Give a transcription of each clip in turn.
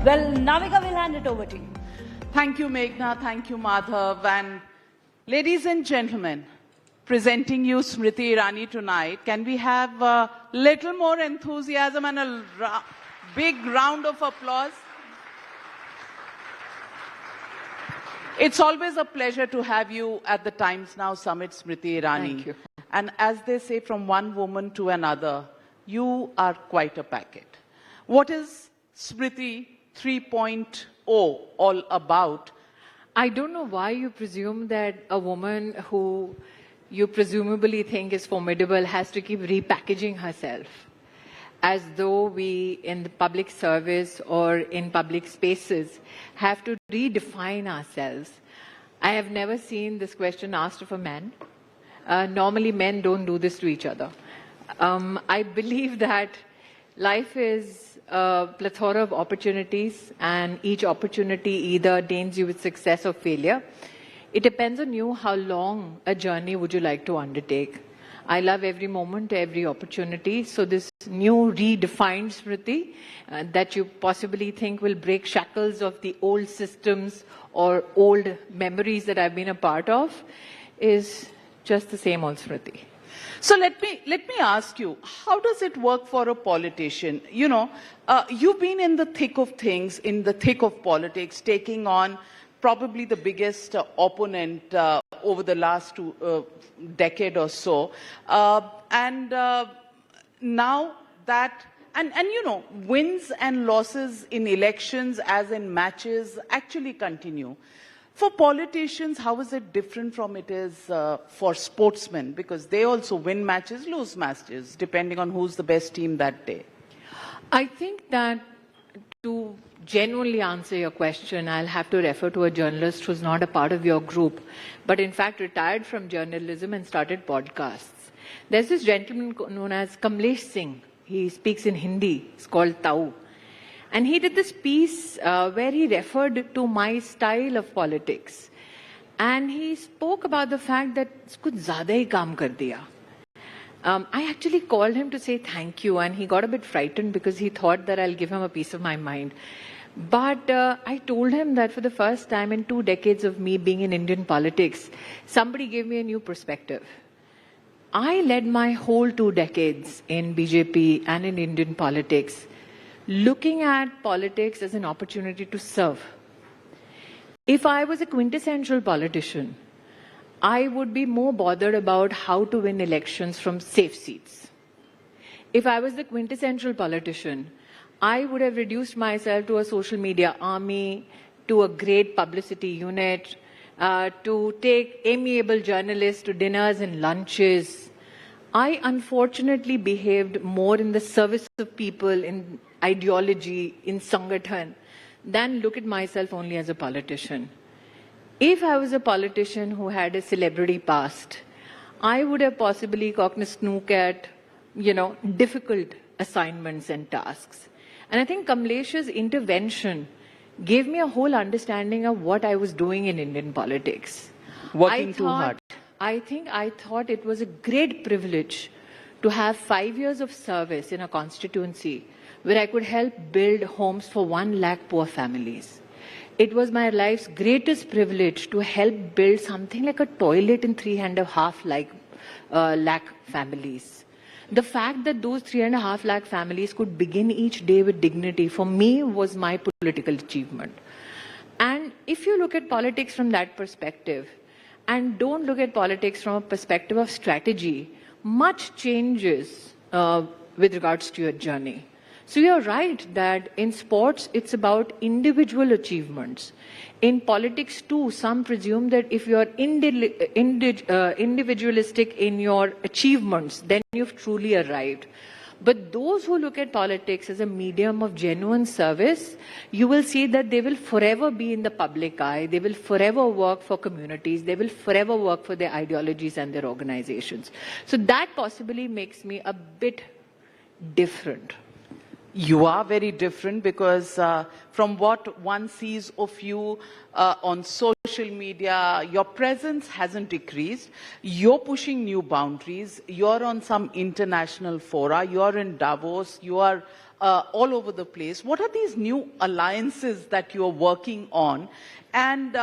Well, Navika, will hand it over to you. Thank you, Meghna. Thank you, Madhav. And ladies and gentlemen, presenting you Smriti Irani tonight, can we have a little more enthusiasm and a big round of applause? It's always a pleasure to have you at the Times Now Summit, Smriti Irani. Thank you. And as they say, from one woman to another, you are quite a packet. What is Smriti 3.0 all about? I don't know why you presume that a woman who you presumably think is formidable has to keep repackaging herself, as though we in the public service or in public spaces have to redefine ourselves. I have never seen this question asked of a man. Normally men don't do this to each other. I believe that life is a plethora of opportunities, and each opportunity either ordains you with success or failure. It depends on you how long a journey would you like to undertake. I love every moment, every opportunity. So this new redefined Smriti that you possibly think will break shackles of the old systems or old memories that I've been a part of is just the same old Smriti. So let me ask you, how does it work for a politician? You know, you've been in the thick of things, in the thick of politics, taking on probably the biggest opponent over the last decade or so. Now that, and you know, wins and losses in elections as in matches actually continue. For politicians, how is it different from it is for sportsmen? Because they also win matches, lose matches, depending on who's the best team that day. I think that to genuinely answer your question, I'll have to refer to a journalist who's not a part of your group, but in fact retired from journalism and started podcasts. There's this gentleman known as Kamlesh Singh. He speaks in Hindi. It's called Tau. And he did this piece where he referred to my style of politics. And he spoke about the fact that kuch zyada hi kaam kar diya. I actually called him to say thank you, and he got a bit frightened because he thought that I'll give him a piece of my mind. But I told him that for the first time in 2 decades of me being in Indian politics, somebody gave me a new perspective. I led my whole 2 decades in BJP and in Indian politics, looking at politics as an opportunity to serve. If I was a quintessential politician, I would be more bothered about how to win elections from safe seats. If I was the quintessential politician, I would have reduced myself to a social media army, to a great publicity unit, to take amiable journalists to dinners and lunches. I unfortunately behaved more in the service of people, in ideology, in Sangathan, than look at myself only as a politician. If I was a politician who had a celebrity past, I would have possibly gotten a snook at, difficult assignments and tasks. And I think Kamlesh's intervention gave me a whole understanding of what I was doing in Indian politics. Working too hard. I thought it was a great privilege to have 5 years of service in a constituency where I could help build homes for 1 lakh poor families. It was my life's greatest privilege to help build something like a toilet in 3.5 lakh families. The fact that those 3.5 lakh families could begin each day with dignity, for me, was my political achievement. And if you look at politics from that perspective, and don't look at politics from a perspective of strategy, much changes with regards to your journey. So you're right that in sports, it's about individual achievements. In politics too, some presume that if you're individualistic in your achievements, then you've truly arrived. But those who look at politics as a medium of genuine service, you will see that they will forever be in the public eye. They will forever work for communities. They will forever work for their ideologies and their organizations. So that possibly makes me a bit different. You are very different because from what one sees of you on social media, your presence hasn't decreased. You're pushing new boundaries. You're on some international fora. You're in Davos. You are all over the place. What are these new alliances that you're working on? And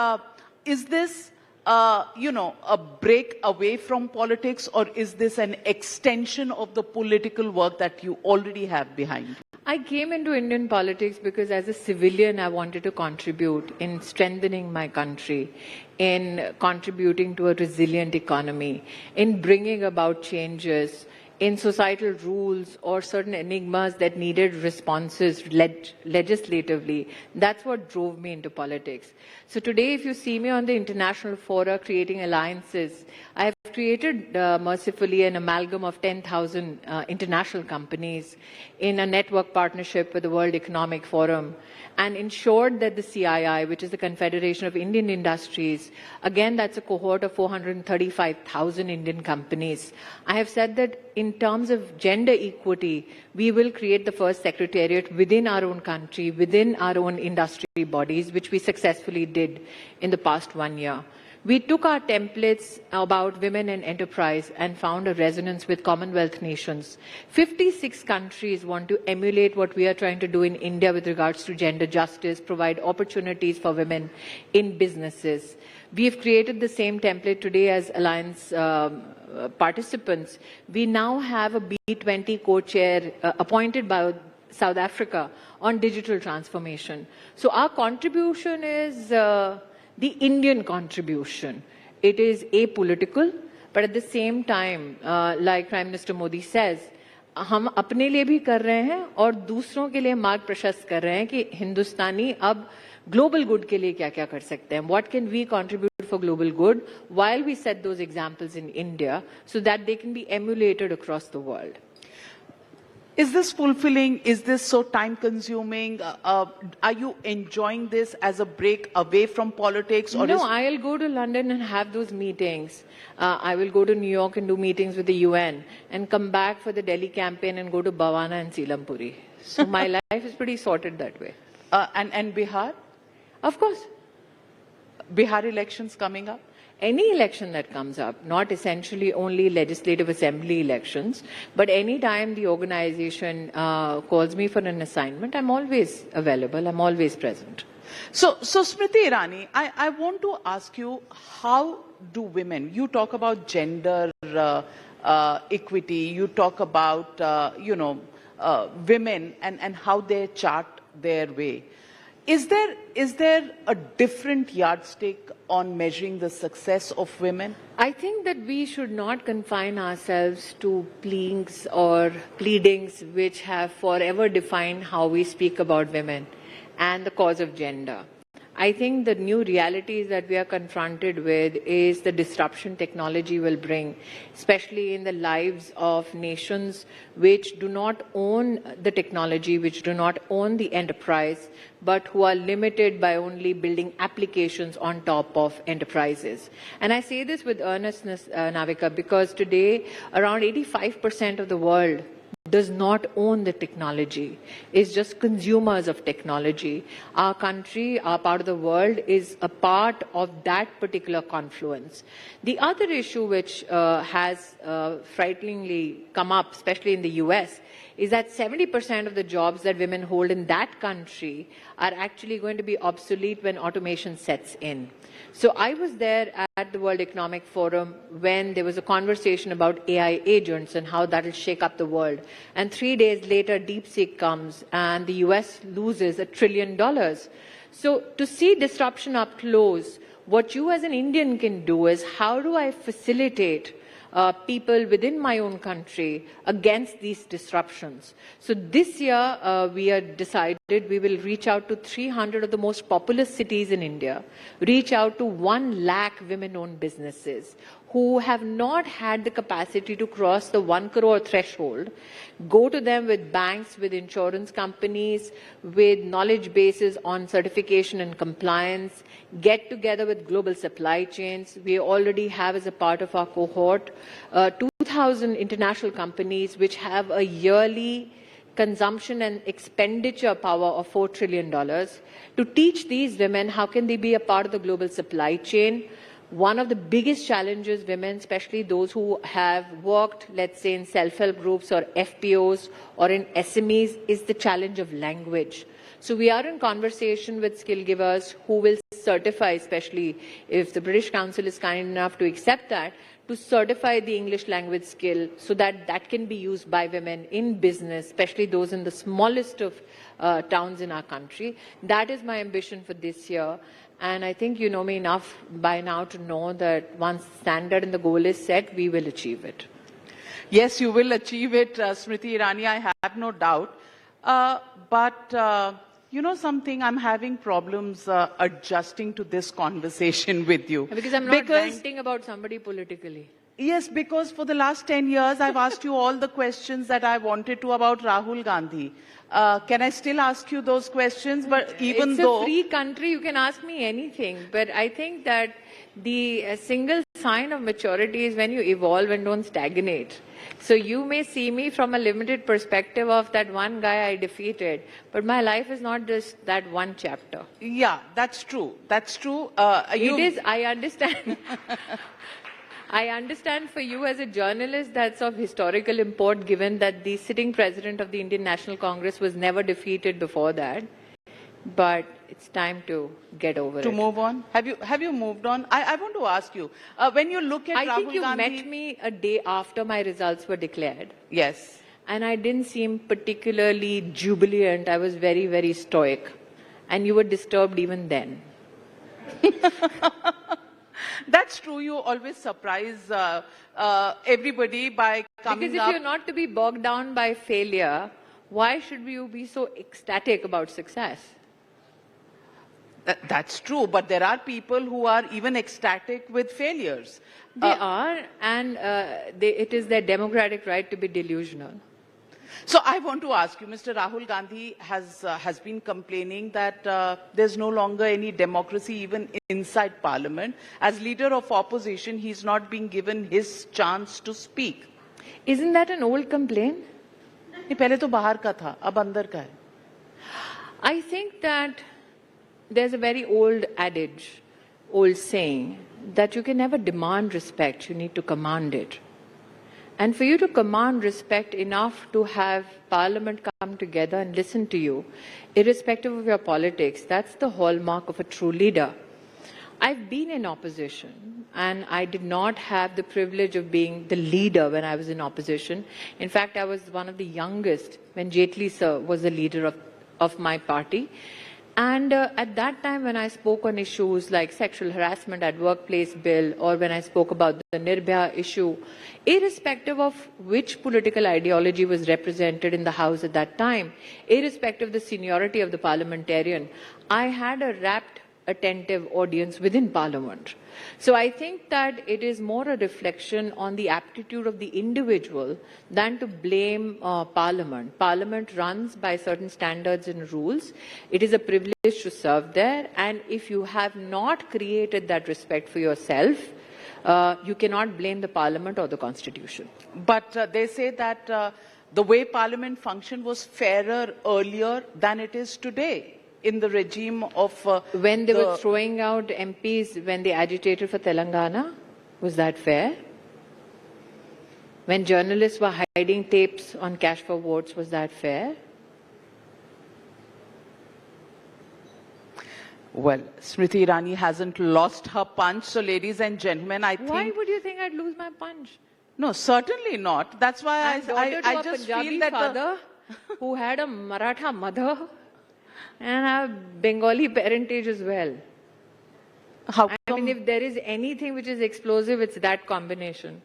is this, a break away from politics, or is this an extension of the political work that you already have behind you? I came into Indian politics because as a civilian, I wanted to contribute in strengthening my country, in contributing to a resilient economy, in bringing about changes in societal rules or certain enigmas that needed responses legislatively. That's what drove me into politics. So today, if you see me on the international fora creating alliances, I have created mercifully an amalgam of 10,000 international companies in a network partnership with the World Economic Forum, and ensured that the CII, which is the Confederation of Indian Industries, again, that's a cohort of 435,000 Indian companies. I have said that in terms of gender equity, we will create the first secretariat within our own country, within our own industry bodies, which we successfully did in the past 1 year. We took our templates about women and enterprise and found a resonance with Commonwealth nations. 56 countries want to emulate what we are trying to do in India with regards to gender justice, provide opportunities for women in businesses. We have created the same template today as Alliance participants. We now have a B20 co-chair appointed by South Africa on digital transformation. So our contribution is the Indian contribution. It is apolitical, but at the same time, like Prime Minister Modi says, हम अपने लिए भी कर रहे हैं और दूसरों के लिए मार्ग प्रशस्त कर रहे हैं कि हिंदुस्तानी अब global good के लिए क्या-क्या कर सकते हैं. What can we contribute for global good while we set those examples in India so that they can be emulated across the world. Is this fulfilling? Is this so time-consuming? Are you enjoying this as a break away from politics? Or no, I'll go to London and have those meetings. I will go to New York and do meetings with the UN and come back for the Delhi campaign and go to Bhavana and Seelampuri. So my life is pretty sorted that way. And Bihar? Of course. Bihar elections coming up? Any election that comes up, not essentially only legislative assembly elections, but any time the organization calls me for an assignment, I'm always available, I'm always present. So Smriti Irani, I want to ask you, how do women, you talk about gender equity, you talk about, women and how they chart their way. Is there a different yardstick on measuring the success of women? I think that we should not confine ourselves to pleadings or pleadings which have forever defined how we speak about women and the cause of gender. I think the new realities that we are confronted with is the disruption technology will bring, especially in the lives of nations which do not own the technology, which do not own the enterprise, but who are limited by only building applications on top of enterprises. And I say this with earnestness, Navika, because today around 85% of the world does not own the technology, is just consumers of technology. Our country, our part of the world, is a part of that particular confluence. The other issue which has frighteningly come up, especially in the US, is that 70% of the jobs that women hold in that country are actually going to be obsolete when automation sets in. So I was there at the World Economic Forum when there was a conversation about AI agents and how that will shake up the world. And 3 days later, DeepSeek comes and the US loses $1 trillion. So to see disruption up close, what you as an Indian can do is, how do I facilitate people within my own country against these disruptions? So this year, we have decided we will reach out to 300 of the most populous cities in India, reach out to 1 lakh women-owned businesses who have not had the capacity to cross the 1 crore threshold, go to them with banks, with insurance companies, with knowledge bases on certification and compliance, get together with global supply chains. We already have, as a part of our cohort, 2,000 international companies which have a yearly consumption and expenditure power of $4 trillion, to teach these women how can they be a part of the global supply chain, one of the biggest challenges women, especially those who have worked, let's say, in self-help groups or FPOs or in SMEs, is the challenge of language. So we are in conversation with skill givers who will certify, especially if the British Council is kind enough to accept that, to certify the English language skill so that that can be used by women in business, especially those in the smallest of towns in our country. That is my ambition for this year. And I think you know me enough by now to know that once the standard and the goal is set, we will achieve it. Yes, you will achieve it, Smriti Irani, I have no doubt. But you know something, I'm having problems adjusting to this conversation with you. Because I'm not ranting about somebody politically. Yes, because for the last 10 years, I've asked you all the questions that I wanted to about Rahul Gandhi. Can I still ask you those questions? But even it's a free country, you can ask me anything. But I think that the single sign of maturity is when you evolve and don't stagnate. So you may see me from a limited perspective of that one guy I defeated, but my life is not just that one chapter. Yeah, that's true. That's true. It is, I understand. I understand for you as a journalist that's of historical import, given that the sitting president of the Indian National Congress was never defeated before that. But it's time to get over it. To move on? Have you moved on? I want to ask you, when you look at Rahul Gandhi... I think you met me a day after my results were declared. Yes. And I didn't seem particularly jubilant. I was very, very stoic. And you were disturbed even then. That's true. You always surprise everybody by coming up... Because if you're not to be bogged down by failure, why should you be so ecstatic about success? That's true, but there are people who are even ecstatic with failures. They are, and it is their democratic right to be delusional. So I want to ask you, Mr. Rahul Gandhi has been complaining that there's no longer any democracy even inside Parliament. As leader of opposition, he's not being given his chance to speak. Isn't that an old complaint? पहले तो बाहर का था, अब अंदर का है. I think that there's a very old adage, old saying, that you can never demand respect, you need to command it. And for you to command respect enough to have Parliament come together and listen to you, irrespective of your politics, that's the hallmark of a true leader. I've been in opposition, and I did not have the privilege of being the leader when I was in opposition. In fact, I was one of the youngest when Jaitley sir was the leader of my party. And at that time, when I spoke on issues like sexual harassment at workplace bill, or when I spoke about the Nirbhaya issue, irrespective of which political ideology was represented in the House at that time, irrespective of the seniority of the parliamentarian, I had a rapt, attentive audience within Parliament. So I think that it is more a reflection on the aptitude of the individual than to blame Parliament. Parliament runs by certain standards and rules. It is a privilege to serve there, and if you have not created that respect for yourself, you cannot blame the Parliament or the Constitution. But they say that the way Parliament functioned was fairer earlier than it is today. In the regime of... when they were throwing out MPs when they agitated for Telangana, was that fair? When journalists were hiding tapes on cash for votes, was that fair? Well, Smriti Irani hasn't lost her punch, so ladies and gentlemen, I think... Why would you think I'd lose my punch? No, certainly not. That's why I just feel that... father who had a Maratha mother and a Bengali parentage as well. How come? I mean, if there is anything which is explosive, it's that combination.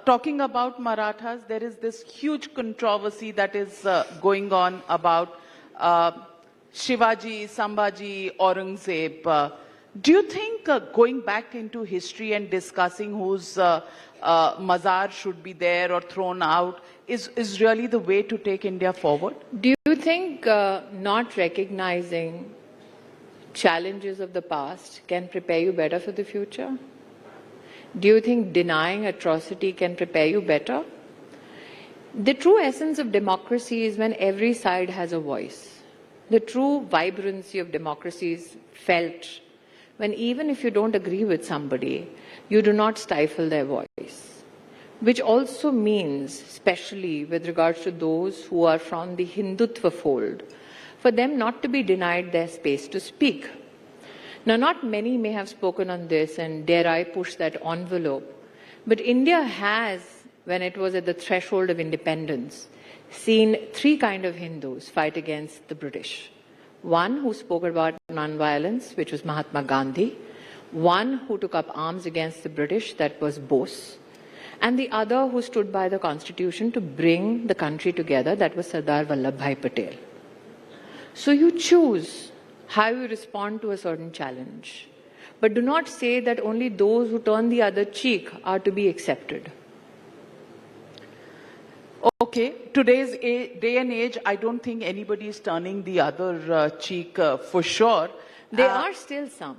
Talking about Marathas, there is this huge controversy that is going on about Shivaji, Sambhaji, Aurangzeb. Do you think going back into history and discussing whose mazar should be there or thrown out is really the way to take India forward? Do you think not recognizing challenges of the past can prepare you better for the future? Do you think denying atrocity can prepare you better? The true essence of democracy is when every side has a voice. The true vibrancy of democracy is felt when even if you don't agree with somebody, you do not stifle their voice. Which also means, especially with regards to those who are from the Hindutva fold, for them not to be denied their space to speak. Now, not many may have spoken on this, and dare I push that envelope, but India has, when it was at the threshold of independence, seen three kinds of Hindus fight against the British. One who spoke about non-violence, which was Mahatma Gandhi. One who took up arms against the British, that was Bose. And the other who stood by the Constitution to bring the country together, that was Sardar Vallabhbhai Patel. So you choose how you respond to a certain challenge. But do not say that only those who turn the other cheek are to be accepted. Okay, today's day and age, I don't think anybody is turning the other cheek for sure. There are still some.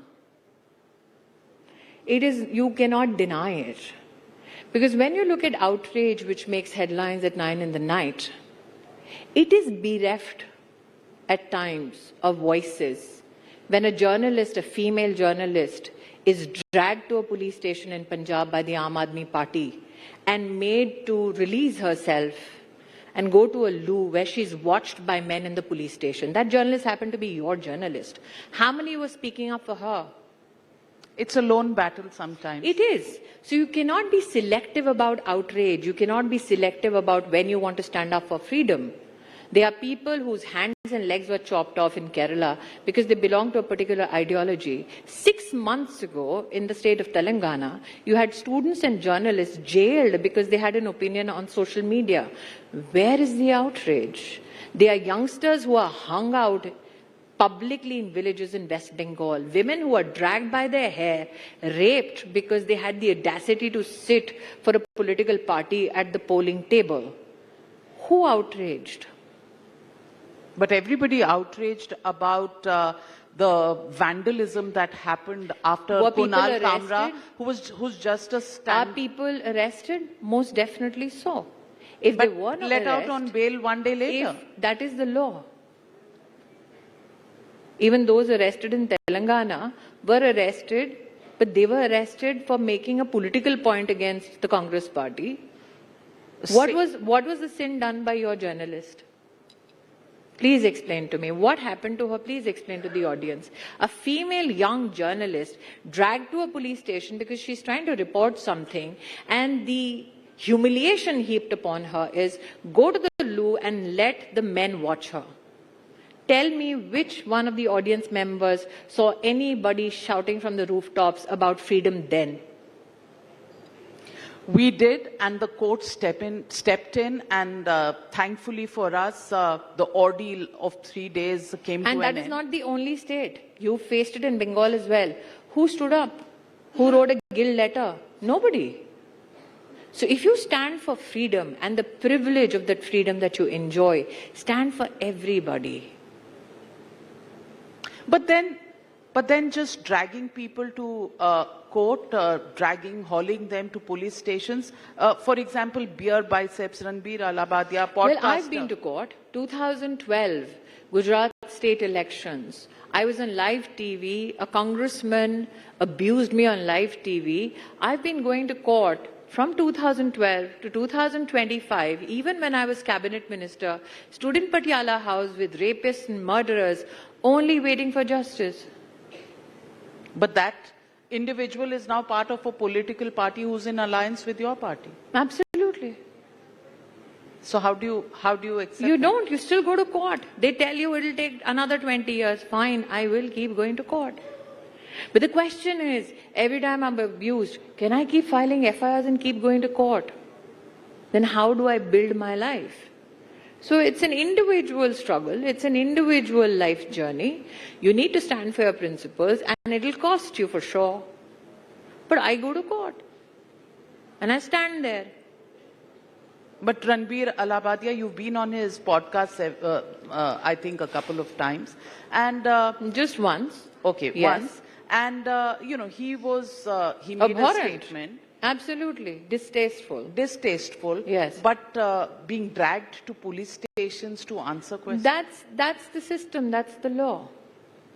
You cannot deny it. Because when you look at outrage, which makes headlines at 9 in the night, it is bereft at times of voices. When a journalist, a female journalist, is dragged to a police station in Punjab by the Aam Aadmi Party and made to release herself and go to a loo where she's watched by men in the police station. That journalist happened to be your journalist. How many were speaking up for her? It's a lone battle sometimes. It is. So you cannot be selective about outrage. You cannot be selective about when you want to stand up for freedom. There are people whose hands and legs were chopped off in Kerala because they belong to a particular ideology. 6 months ago, in the state of Telangana, you had students and journalists jailed because they had an opinion on social media. Where is the outrage? There are youngsters who are hung out publicly in villages in West Bengal. Women who are dragged by their hair, raped because they had the audacity to sit for a political party at the polling table. Who outraged? But everybody outraged about the vandalism that happened after Kunal Kamra, who's just a stand. Are people arrested? Most definitely so. If but they were not let out on bail one day later. If that is the law. Even those arrested in Telangana were arrested, but they were arrested for making a political point against the Congress party. What was the sin done by your journalist? Please explain to me. What happened to her? Please explain to the audience. A female young journalist dragged to a police station because she's trying to report something, and the humiliation heaped upon her is go to the loo and let the men watch her. Tell me which one of the audience members saw anybody shouting from the rooftops about freedom then? We did, and the court stepped in, and thankfully for us, the ordeal of 3 days came to an end. And that is not the only state. You faced it in Bengal as well. Who stood up? Who wrote a guilt letter? Nobody. So if you stand for freedom and the privilege of that freedom that you enjoy, stand for everybody. But then just dragging people to court, hauling them to police stations. For example, beer biceps, Ranveer, Allahbadia, podcaster. Well, I've been to court. 2012, Gujarat state elections. I was on live TV. A congressman abused me on live TV. I've been going to court from 2012 to 2025, even when I was cabinet minister, stood in Patiala House with rapists and murderers, only waiting for justice. But that individual is now part of a political party who's in alliance with your party. Absolutely. So how do you accept You that? don't. You still go to court. They tell you it'll take another 20 years. Fine, I will keep going to court. But the question is, every time I'm abused, can I keep filing FIRs and keep going to court? Then how do I build my life? So it's an individual struggle. It's an individual life journey. You need to stand for your principles, and it'll cost you for sure. But I go to court and I stand there. But Ranveer, Allahbadia, you've been on his podcast, I think, a couple of times. And just once. Okay, yes. once. And, he made Abhorrent. a statement. Absolutely. Distasteful. Distasteful. Yes. But being dragged to police stations to answer questions. That's the system. That's the law.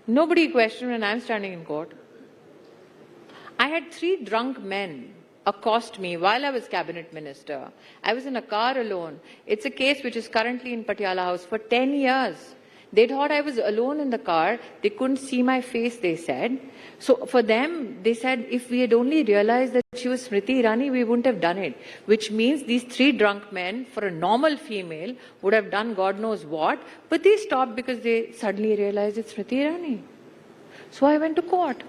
Nobody questioned when I'm standing in court. I had 3 drunk men accost me while I was cabinet minister. I was in a car alone. It's a case which is currently in Patiala House for 10 years. They thought I was alone in the car. They couldn't see my face, they said. So for them, they said, if we had only realized that she was Smriti Irani, we wouldn't have done it. Which means these 3 drunk men, for a normal female, would have done God knows what. But they stopped because they suddenly realized it's Smriti Irani. So I went to court.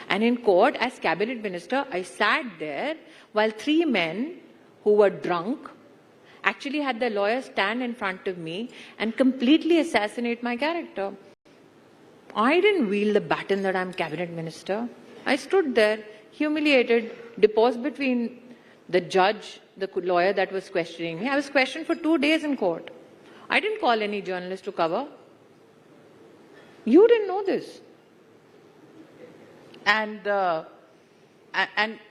And in court, as cabinet minister, I sat there while 3 men who were drunk actually had their lawyers stand in front of me and completely assassinate my character. I didn't wield the baton that I'm cabinet minister. I stood there, humiliated, deposed between the judge, the lawyer that was questioning me. I was questioned for 2 days in court. I didn't call any journalist to cover. You didn't know this. And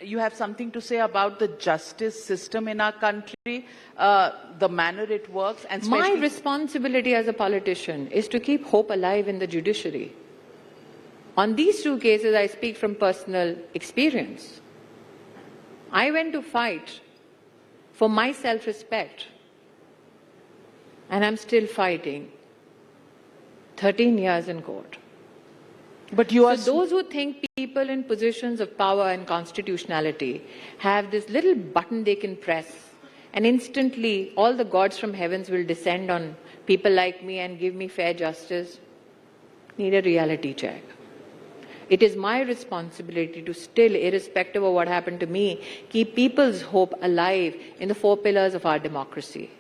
you have something to say about the justice system in our country, the manner it works, and my responsibility as a politician is to keep hope alive in the judiciary. On these 2 cases, I speak from personal experience. I went to fight for my self-respect, and I'm still fighting. 13 years in court. But you are so those who think people in positions of power and constitutionality have this little button they can press and instantly all the gods from heavens will descend on people like me and give me fair justice, need a reality check. It is my responsibility to still, irrespective of what happened to me, keep people's hope alive in the 4 pillars of our democracy.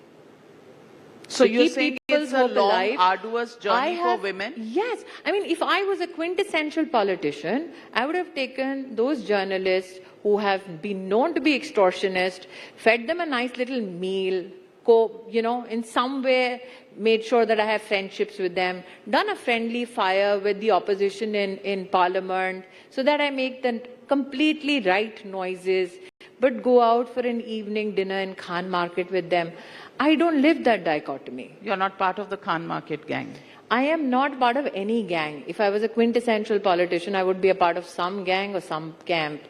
So you're saying it's a long, arduous journey for women? Yes. I mean, if I was a quintessential politician, I would have taken those journalists who have been known to be extortionists, fed them a nice little meal, in some way made sure that I have friendships with them, done a friendly fire with the opposition in parliament so that I make the completely right noises, but go out for an evening dinner in Khan Market with them. I don't live that dichotomy. You're not part of the Khan Market gang? I am not part of any gang. If I was a quintessential politician, I would be a part of some gang or some camp.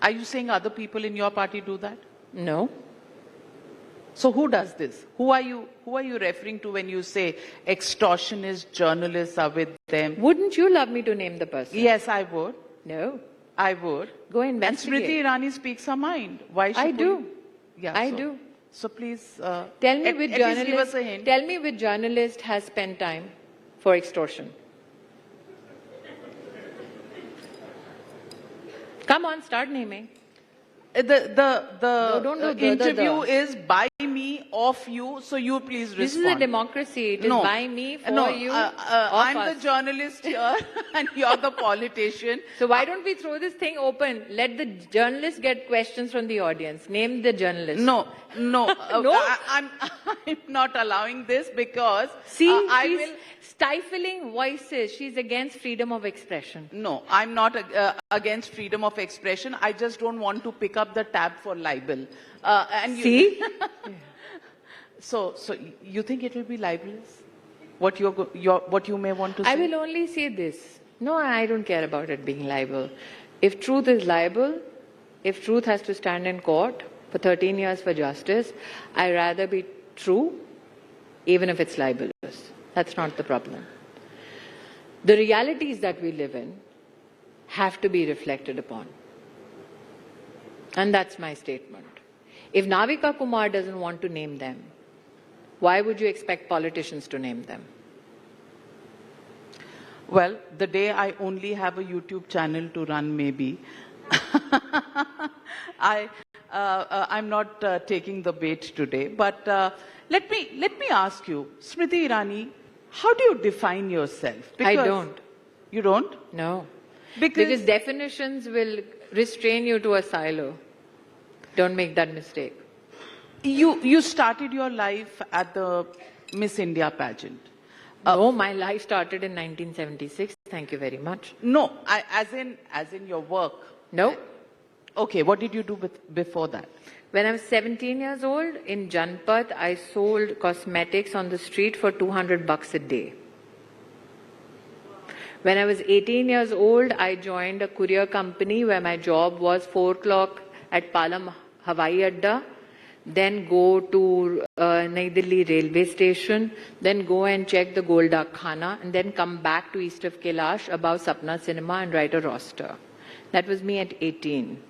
Are you saying other people in your party do that? No. So who does this? Who are you referring to when you say extortionist journalists are with them? Wouldn't you love me to name the person? Yes, I would. No. I would. Go investigate. And Smriti Irani speaks her mind. Why should I do. Yeah, I do. So please tell me which journalist. Give us a hint. Tell me which journalist has spent time for extortion. Come on, start naming. The interview is by me, of you, so you please respond. This is a democracy. It is by me, for you, I'm us. the journalist here and you're the politician. So why don't we throw this thing open? Let the journalists get questions from the audience. Name the journalist. No. No? I'm not allowing this because See, she's stifling voices. She's against freedom of expression. No, I'm not against freedom of expression. I just don't want to pick up the tab for libel. See? So you think it will be libelous? What you may want to say? I will only say this. No, I don't care about it being libel. If truth is libel, if truth has to stand in court for 13 years for justice, I'd rather be true, even if it's libelous. That's not the problem. The realities that we live in have to be reflected upon. And that's my statement. If Navika Kumar doesn't want to name them, why would you expect politicians to name them? Well, the day I only have a YouTube channel to run, maybe. I'm not taking the bait today. But let me ask you, Smriti Irani, how do you define yourself? I don't. You don't? No. Because definitions will restrain you to a silo. Don't make that mistake. You started your life at the Miss India pageant. No, my life started in 1976. Thank you very much. No, as in your work. No. Okay, what did you do before that? When I was 17 years old, in Janpat, I sold cosmetics on the street for $200 a day. When I was 18 years old, I joined a courier company where my job was 4 o'clock at Palam Hawaii Adda, then go to Nai Delhi railway station, then go and check the Golda Khana, and then come back to east of Kailash above Sapna Cinema and write a roster. That was me at 18.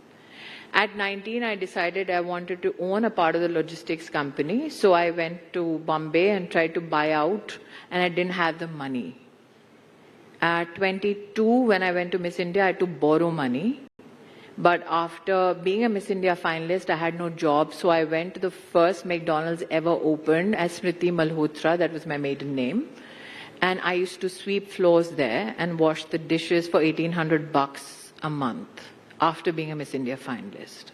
At 19, I decided I wanted to own a part of the logistics company, so I went to Bombay and tried to buy out, and I didn't have the money. At 22, when I went to Miss India, I had to borrow money. But after being a Miss India finalist, I had no job, so I went to the first McDonald's ever opened as Smriti Malhotra, that was my maiden name. And I used to sweep floors there and wash the dishes for $1,800 a month after being a Miss India finalist.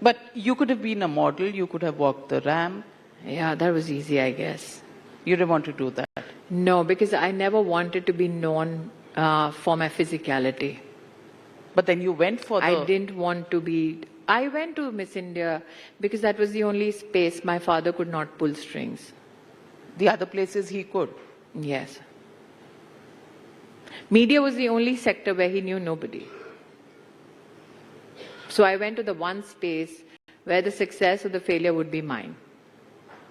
But you could have been a model, you could have walked the ramp. Yeah, that was easy, I guess. You didn't want to do that? No, because I never wanted to be known for my physicality. But then you went for the... I didn't want to be... I went to Miss India because that was the only space my father could not pull strings. The other places he could? Yes. Media was the only sector where he knew nobody. So I went to the one space where the success or the failure would be mine.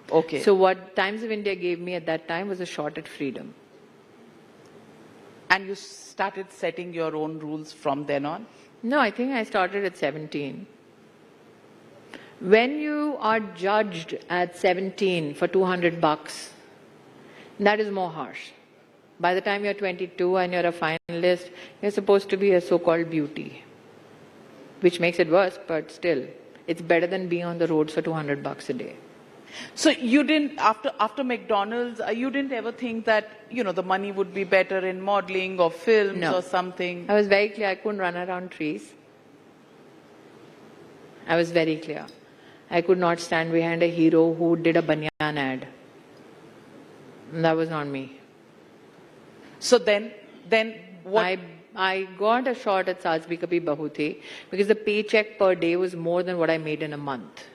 Okay. So what Times of India gave me at that time was a shot at freedom. And you started setting your own rules from then on? No, I think I started at 17. When you are judged at 17 for $200, that is more harsh. By the time you're 22 and you're a finalist, you're supposed to be a so-called beauty, which makes it worse, but still, it's better than being on the roads for $200 a day. So you didn't, after McDonald's, you didn't ever think that, you know, the money would be better in modeling or films or something? I was very clear I couldn't run around trees. I was very clear. I could not stand behind a hero who did a banyan ad. That was not me. So then what? I got a shot at Saas Bhi Kabhi Bahu Thi because the paycheck per day was more than what I made in a month.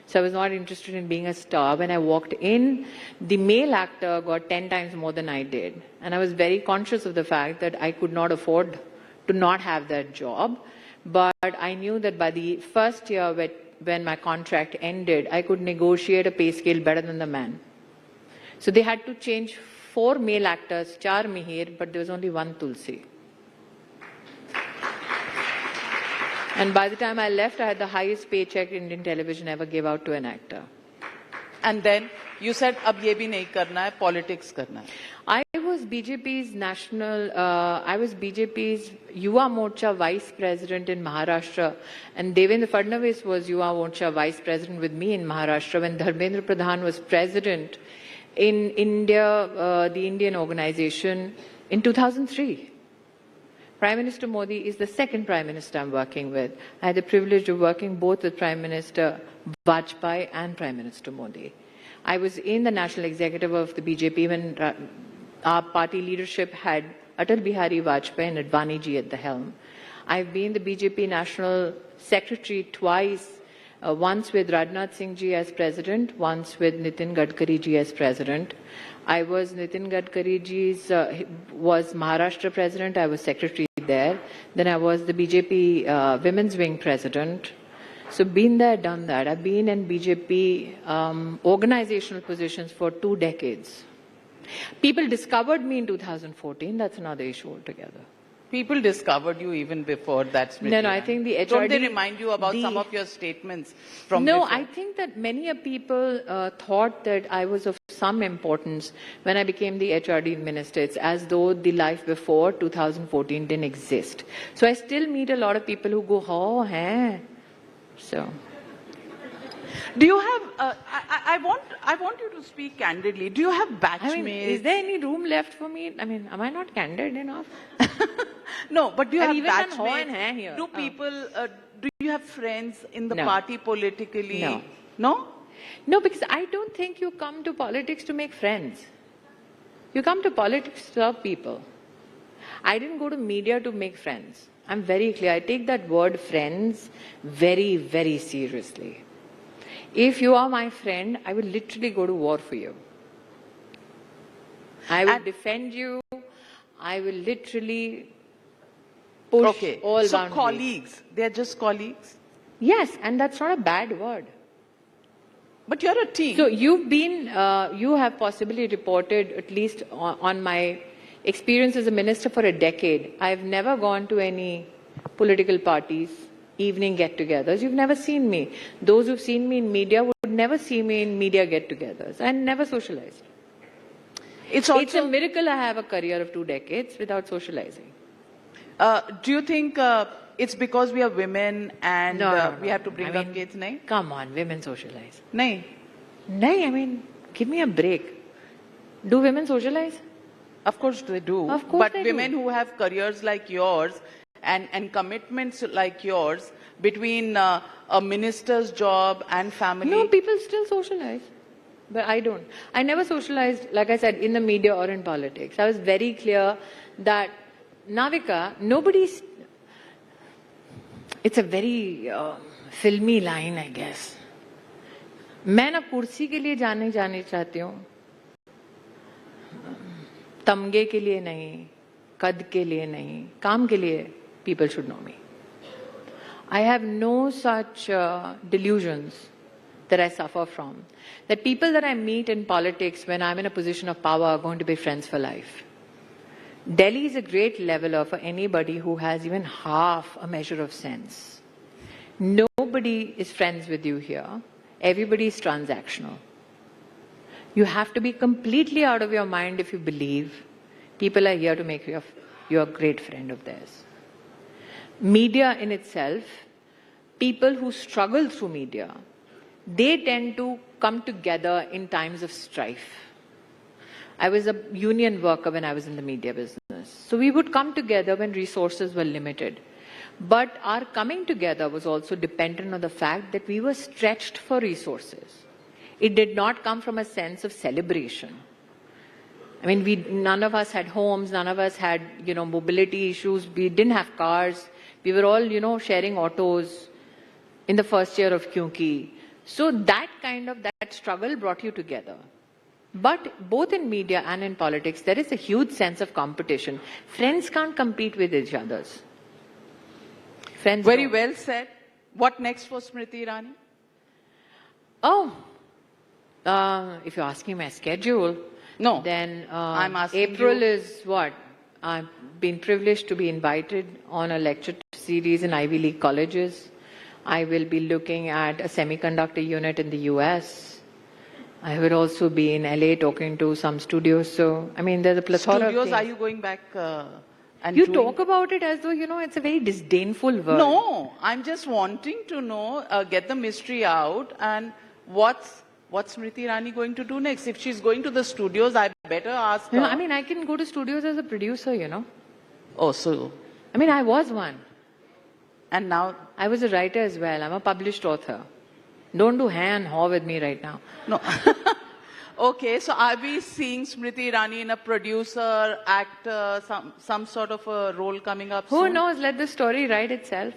So I was not interested in being a star. When I walked in, the male actor got 10 times more than I did. And I was very conscious of the fact that I could not afford to not have that job. But I knew that by the first year when my contract ended, I could negotiate a pay scale better than the man. So they had to change 4 male actors, 4 Mihir, but there was only 1 Tulsi. And by the time I left, I had the highest paycheck Indian television ever gave out to an actor. And then you said, "Ab ye bhi nahi karna hai, politics karna hai." I was BJP's Yuva Morcha Vice President in Maharashtra, and Devendra Fadnavis was Yuva Morcha Vice President with me in Maharashtra when Dharmendra Pradhan was President in India, the Indian organization, in 2003. Prime Minister Modi is the second Prime Minister I'm working with. I had the privilege of working both with Prime Minister Vajpayee and Prime Minister Modi. I was in the National Executive of the BJP when our party leadership had Atal Bihari Vajpayee and Advani ji at the helm. I've been the BJP National Secretary twice, once with Rajnath Singh ji as President, once with Nitin Gadkari ji as President. I was Nitin Gadkari ji's, was Maharashtra President, I was Secretary there. Then I was the BJP Women's Wing President. So been there, done that. I've been in BJP organizational positions for 2 decades. People discovered me in 2014, that's another issue altogether. People discovered you even before that, Smriti. No, I think the HRD... Don't they remind you about some of your statements from before? No, I think that many people thought that I was of some importance when I became the HRD minister. It's as though the life before 2014 didn't exist. So I still meet a lot of people who go, oh, hey. So... Do you have, I want you to speak candidly. Do you have batchmates? I mean, is there any room left for me? I mean, am I not candid enough? No, but do you have even batchmates? Here. Do people, do you have friends in the No. party politically? No. No? No, because I don't think you come to politics to make friends. You come to politics to serve people. I didn't go to media to make friends. I'm very clear. I take that word friends very, very seriously. If you are my friend, I will literally go to war for you. I will defend you I will literally push all so boundaries. colleagues, they're just colleagues? Yes, and that's not a bad word. But you're a team. So you have possibly reported, at least on my experience as a minister for a decade, I've never gone to any political parties, evening get-togethers. You've never seen me. Those who've seen me in media would never see me in media get-togethers. I never socialized. It's a miracle I have a career of 2 decades without socializing. Do you think it's because we are women and we have to bring up kids? Nahin? Come on, women socialize. Nahin. Nahin, I mean, give me a break. Do women socialize? Of course they do. Of course but women who have careers like yours and commitments like yours between a minister's job and family. No, people still socialize. But I don't. I never socialized, like I said, in the media or in politics. I was very clear that Navika, nobody's... It's a very filmy line, I guess. मैं ना कुर्सी के लिए जाने चाहती हूँ, तमगे के लिए नहीं, कद के लिए नहीं, काम के लिए people should know me. I have no such delusions that I suffer from. That people that I meet in politics when I'm in a position of power are going to be friends for life. Delhi is a great leveler for anybody who has even half a measure of sense. Nobody is friends with you here. Everybody is transactional. You have to be completely out of your mind if you believe people are here to make you a great friend of theirs. Media in itself, people who struggle through media, they tend to come together in times of strife. I was a union worker when I was in the media business. So we would come together when resources were limited. But our coming together was also dependent on the fact that we were stretched for resources. It did not come from a sense of celebration. I mean, none of us had homes, none of us had, mobility issues. We didn't have cars. We were all, sharing autos in the first year of Kyunki. So that struggle brought you together. But both in media and in politics, there is a huge sense of competition. Friends can't compete with each other. Friends Very don't. well said. What next for Smriti Irani? If you're asking my schedule, no, then I'm asking April you. is what? I've been privileged to be invited on a lecture series in Ivy League colleges. I will be looking at a semiconductor unit in the US. I will also be in LA talking to some studios. So, I mean, there's a plethora of studios, things. are you going back and You doing... talk about it as though, it's a very disdainful word. No, I'm just wanting to know, get the mystery out, and what's Smriti Irani going to do next? If she's going to the studios, I better ask her. No, I mean, I can go to studios as a producer, Oh, so... I mean, I was one. And now... I was a writer as well. I'm a published author. Don't do and haw with me right now. No. Okay, so are we seeing Smriti Irani in a producer, actor, some sort of a role coming up soon? Who knows? Let the story write itself.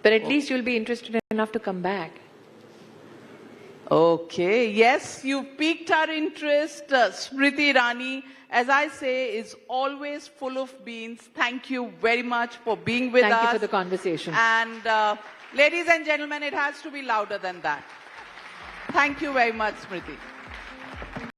But at least you'll be interested enough to come back. Okay, yes, you piqued our interest. Smriti Irani, as I say, is always full of beans. Thank you very much for being with us. Thank you for the conversation. And ladies and gentlemen, it has to be louder than that. Thank you very much, Smriti.